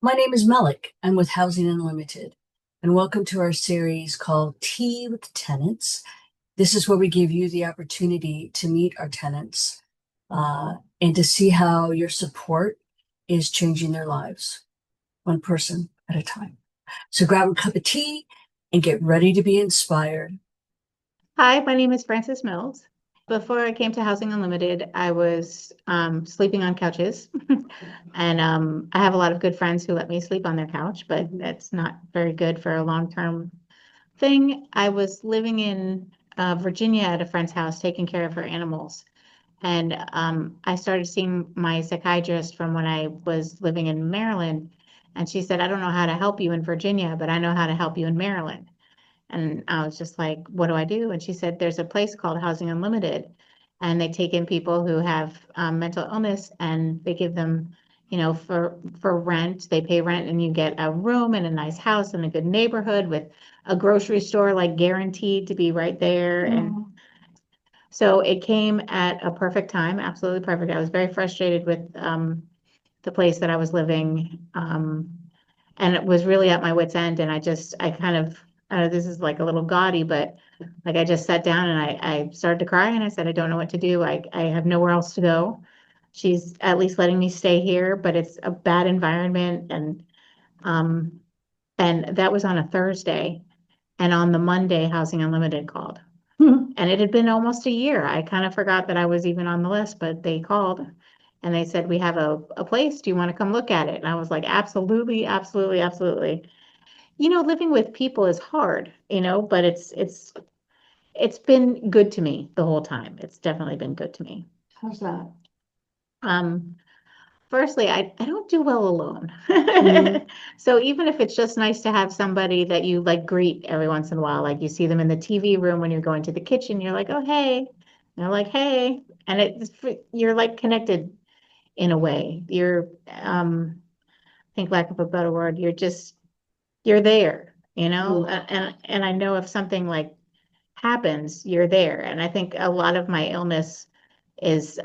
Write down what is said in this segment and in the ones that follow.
My name is Melik. I'm with Housing Unlimited, and welcome to our series called Tea with Tenants. This is where we give you the opportunity to meet our tenants and to see how your support is changing their lives, one person at a time. So grab a cup of tea and get ready to be inspired. Hi, my name is Frances Mills. Before I came to Housing Unlimited, I was sleeping on couches. And I have a lot of good friends who let me sleep on their couch, but that's not very good for a long-term thing. I was living in Virginia at a friend's house, taking care of her animals. And I started seeing my psychiatrist from when I was living in Maryland. And she said, I don't know how to help you in Virginia, but I know how to help you in Maryland. And I was just like, what do I do? And she said, there's a place called Housing Unlimited, and they take in people who have mental illness and they give them, for rent. They pay rent and you get a room in a nice house in a good neighborhood with a grocery store like guaranteed to be right there. And Mm. so it came at a perfect time, absolutely perfect. I was very frustrated with the place that I was living. And it was really at my wit's end. And I kind of, this is like a little gaudy, but like I just sat down and I started to cry and I said, I don't know what to do. I have nowhere else to go. She's at least letting me stay here, but it's a bad environment. Um, and that was on a Thursday. And on the Monday, Housing Unlimited called. And it had been almost a year. I kind of forgot that I was even on the list, but they called and they said, we have a place. Do you want to come look at it? And I was like, absolutely, absolutely, absolutely. Living with people is hard, but it's been good to me the whole time. It's definitely been good to me. How's that? Um, Firstly, I don't do well alone. Mm. So even if it's just nice to have somebody that you like greet every once in a while, like you see them in the TV room when you're going to the kitchen, you're like, oh, hey. And they're like, hey. And you're like connected in a way. I think lack of a better word, you're there, Mm. and I know if something like happens, you're there. And I think a lot of my illness is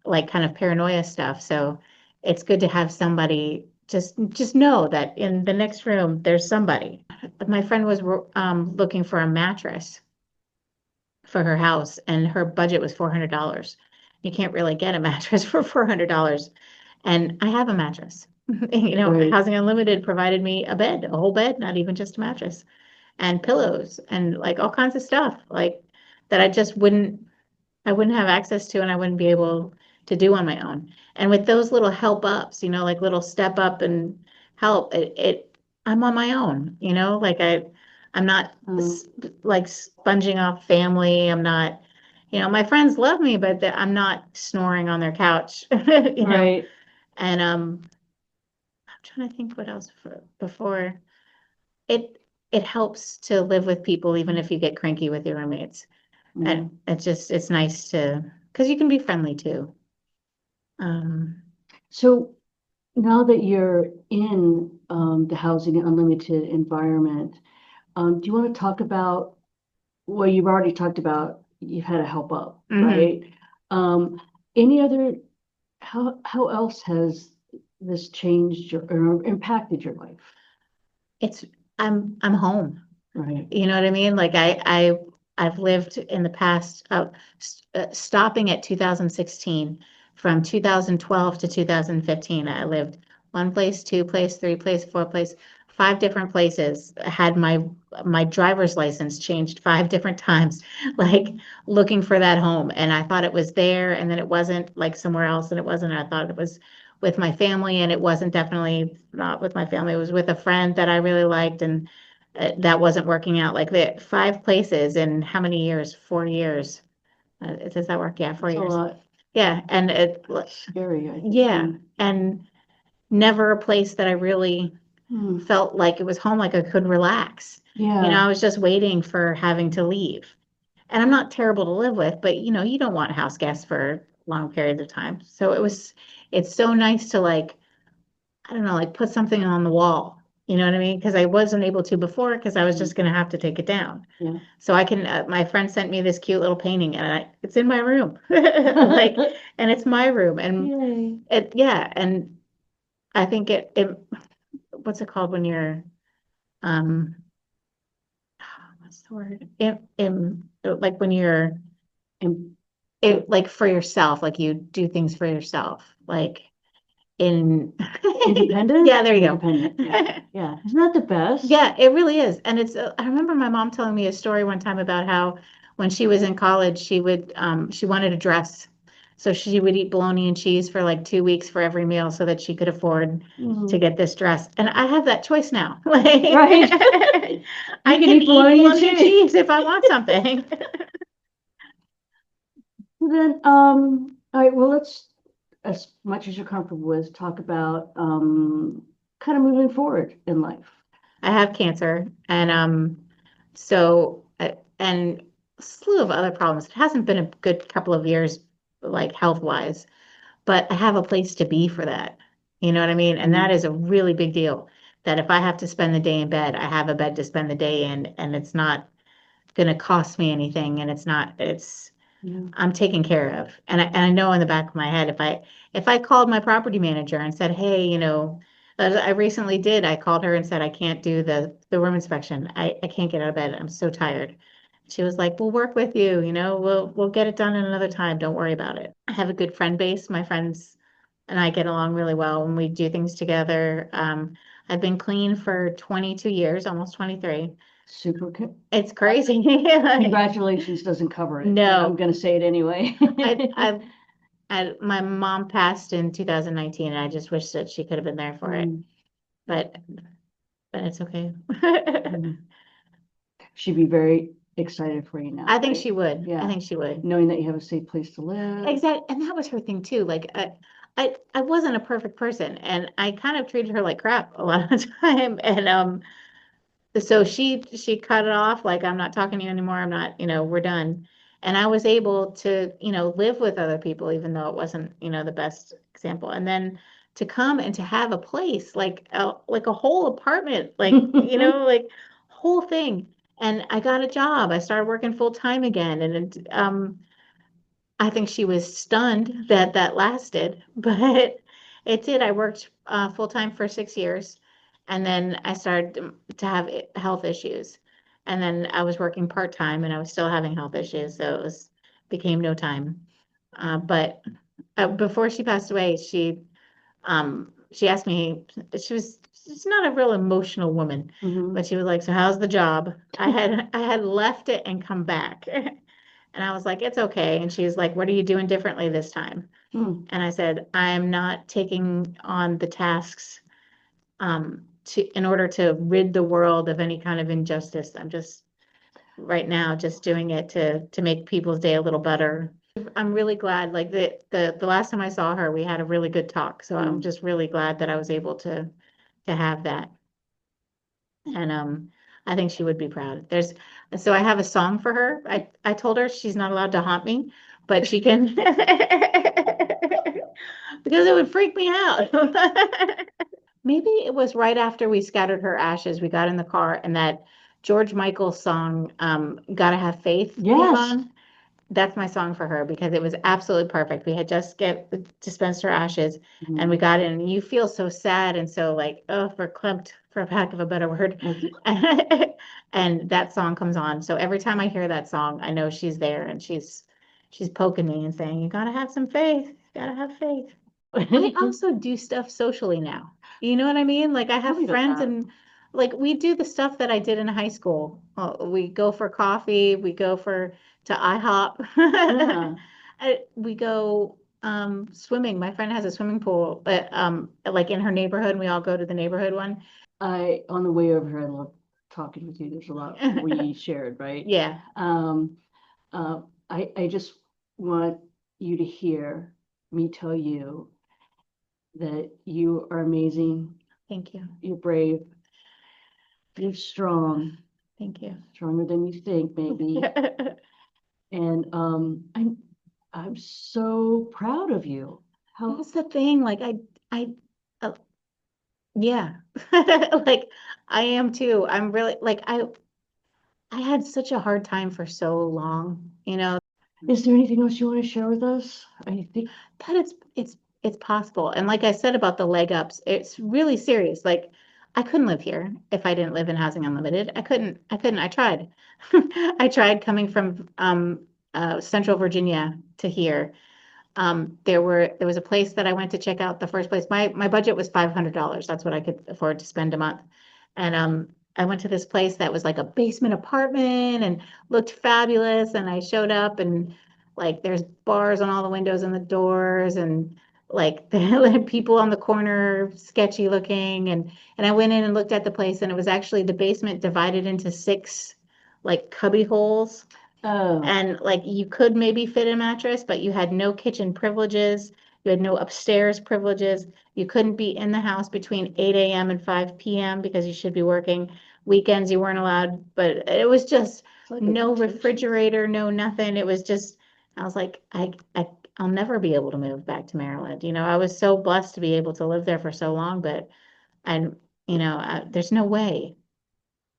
like kind of paranoia stuff. So it's good to have somebody just know that in the next room there's somebody. My friend was looking for a mattress for her house, and her budget was $400. You can't really get a mattress for $400. And I have a mattress. Right. Housing Unlimited provided me a bed, a whole bed, not even just a mattress, and pillows and like all kinds of stuff like that I wouldn't have access to and I wouldn't be able to do on my own. And with those little help ups, like little step up and help, I'm on my own, like I'm not Mm. like sponging off family. I'm not, my friends love me, but I'm not snoring on their couch, Right. and I'm trying to think what else before it helps to live with people even if you get cranky with your roommates. Yeah. And it's nice to because you can be friendly too. Um, So now that you're in the Housing Unlimited environment, do you want to talk about, well, you've already talked about you've had a help up, mhm. right? Um, any other, how else has this changed your or impacted your life? It's I'm home. Right. You know what I mean? Like I've lived in the past stopping at 2016. From 2012 to 2015 I lived one place, two place, three place, four place, five different places. I had my driver's license changed five different times, like looking for that home. And I thought it was there and then it wasn't, like somewhere else and it wasn't. I thought it was with my family and it wasn't, definitely not with my family. It was with a friend that I really liked, and that wasn't working out. Like the five places in how many years? 4 years. Does that work? Yeah, four It's a years. lot. Yeah, and Scary, I yeah, think. and never a place that I really Hmm. felt like it was home, like I could relax. Yeah. I was just waiting for having to leave. And I'm not terrible to live with, but you don't want house guests for long periods of time. So it's so nice to like I don't know, like put something on the wall. You know what I mean? Because I wasn't able to before because I was Mm. just going to have to take it down. Yeah. So I can, my friend sent me this cute little painting and it's in my room. Like, and it's my room. And Yay. yeah. And I think it what's it called when you're, um, what's the word? Like when you're, And like for yourself, like you do things for yourself, like in, independent? yeah, there you Independent. Yeah. go. Yeah. Isn't that the best? Yeah, it really is. And I remember my mom telling me a story one time about how when she was in college, she wanted a dress. So she would eat bologna and cheese for like 2 weeks for every meal so that she could afford to Mhm. get this dress. And I have that choice now. Like, Right. You I can can eat eat bologna and bologna and cheese. cheese if I want something. Then, all right, well, let's, as much as you're comfortable with, talk about kind of moving forward in life. I have cancer, and so and a slew of other problems. It hasn't been a good couple of years, like health wise, but I have a place to be for that. You know what I mean? And that Mhm. is a really big deal. That if I have to spend the day in bed, I have a bed to spend the day in, and it's not going to cost me anything, and it's Yeah. I'm taken care of. And I know in the back of my head, if I called my property manager and said, hey, as I recently did, I called her and said, I can't do the room inspection. I can't get out of bed. I'm so tired. She was like, we'll work with you, we'll get it done in another time. Don't worry about it. I have a good friend base. My friends and I get along really well when we do things together. I've been clean for 22 years, almost 23. Super. It's crazy. Congratulations doesn't cover it, but I'm No, going to say it anyway. I, I my mom passed in 2019, and I just wish that she could have been there for it. Mm, But it's okay. mhm. She'd be very excited for you now, I think right? she would. I Yeah. think she would. Knowing that you have a safe place to live. Exactly. And that was her thing too. Like I wasn't a perfect person, and I kind of treated her like crap a lot of the time. And so she cut it off, like, I'm not talking to you anymore, I'm not, we're done. And I was able to, live with other people, even though it wasn't, the best example. And then to come and to have a place like a whole apartment, like, like whole thing. And I got a job, I started working full time again. And I think she was stunned that that lasted, but it did. I worked full time for 6 years, and then I started to have health issues, and then I was working part time, and I was still having health issues, so it was became no time. But before she passed away, she asked me. She's not a real emotional woman, Mhm. but she was like, "So how's the job?" I had left it and come back. And I was like, it's okay. And she's like, what are you doing differently this time? Mm. And I said, I'm not taking on the tasks in order to rid the world of any kind of injustice. I'm just right now just doing it to make people's day a little better. I'm really glad, like the last time I saw her, we had a really good talk. So I'm Mm. just really glad that I was able to have that. And I think she would be proud. So I have a song for her. I told her she's not allowed to haunt me, but she can because it would freak me out. Maybe it was right after we scattered her ashes, we got in the car and that George Michael song, Gotta Have Faith came Yes. on. That's my song for her because it was absolutely perfect. We had just get dispensed her ashes and we Mhm. got in and you feel so sad and so like, oh, verklempt for lack of a better word. And that song comes on. So every time I hear that song, I know she's there and she's poking me and saying, you gotta have some faith. You gotta have faith. I also do stuff socially now. You know what I mean? Like I Tell me have about friends that. and like we do the stuff that I did in high school. We go for coffee, we go for to IHOP. Yeah. We go swimming. My friend has a swimming pool like in her neighborhood and we all go to the neighborhood one. On the way over here, I love talking with you. There's a lot we shared, right? Yeah, Um, I just want you to hear me tell you that you are amazing, thank you. you're brave, you're strong, Thank you. stronger than you think, maybe. And I'm so proud of you. How That's the thing. Like I uh, yeah. Like I am too. I'm really like I had such a hard time for so long, is there anything else you want to share with us? I think that it's possible. And like I said about the leg ups, it's really serious. Like I couldn't live here if I didn't live in Housing Unlimited. I tried. I tried coming from Central Virginia to here. There was a place that I went to check out the first place. My budget was $500. That's what I could afford to spend a month. And I went to this place that was like a basement apartment and looked fabulous. And I showed up and like there's bars on all the windows and the doors and like the people on the corner sketchy looking and I went in and looked at the place and it was actually the basement divided into six like cubby holes Oh, and like you could maybe fit a mattress, but you had no kitchen privileges. You had no upstairs privileges. You couldn't be in the house between 8 a.m. and 5 p.m. because you should be working. Weekends you weren't allowed, but it was just it's like a no dictatorship. refrigerator, no nothing. It was just, I was like, I'll never be able to move back to Maryland. I was so blessed to be able to live there for so long, but and there's no way.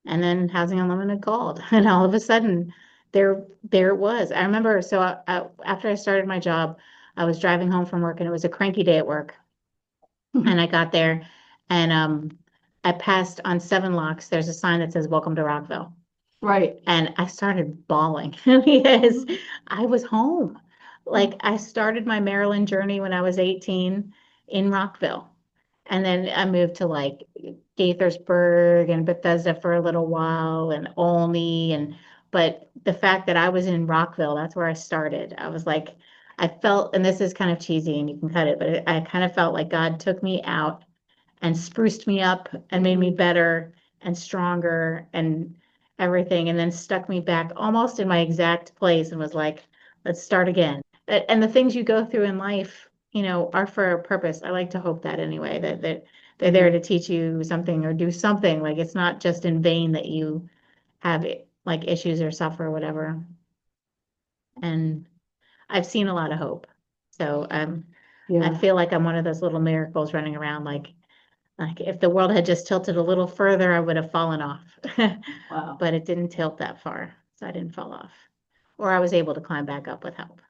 And then Housing Unlimited called, and all of a sudden, there it was. I remember. So after I started my job, I was driving home from work, and it was a cranky day at work. And I got there, and I passed on Seven Locks. There's a sign that says "Welcome to Rockville," Right. and I started bawling because Mhm. I was home. Like I started my Maryland journey when I was 18 in Rockville. And then I moved to like Gaithersburg and Bethesda for a little while and Olney but the fact that I was in Rockville, that's where I started. I was like, I felt, and this is kind of cheesy and you can cut it, but I kind of felt like God took me out and spruced me up and made me Mhm. better and stronger and everything, and then stuck me back almost in my exact place and was like, let's start again. And the things you go through in life, are for a purpose. I like to hope that anyway, that they're there Mhm. to teach you something or do something. Like it's not just in vain that you have like issues or suffer or whatever. And I've seen a lot of hope. So I Yeah. feel like I'm one of those little miracles running around like if the world had just tilted a little further, I would have fallen off. Wow. But it didn't tilt that far, so I didn't fall off. Or I was able to climb back up with help.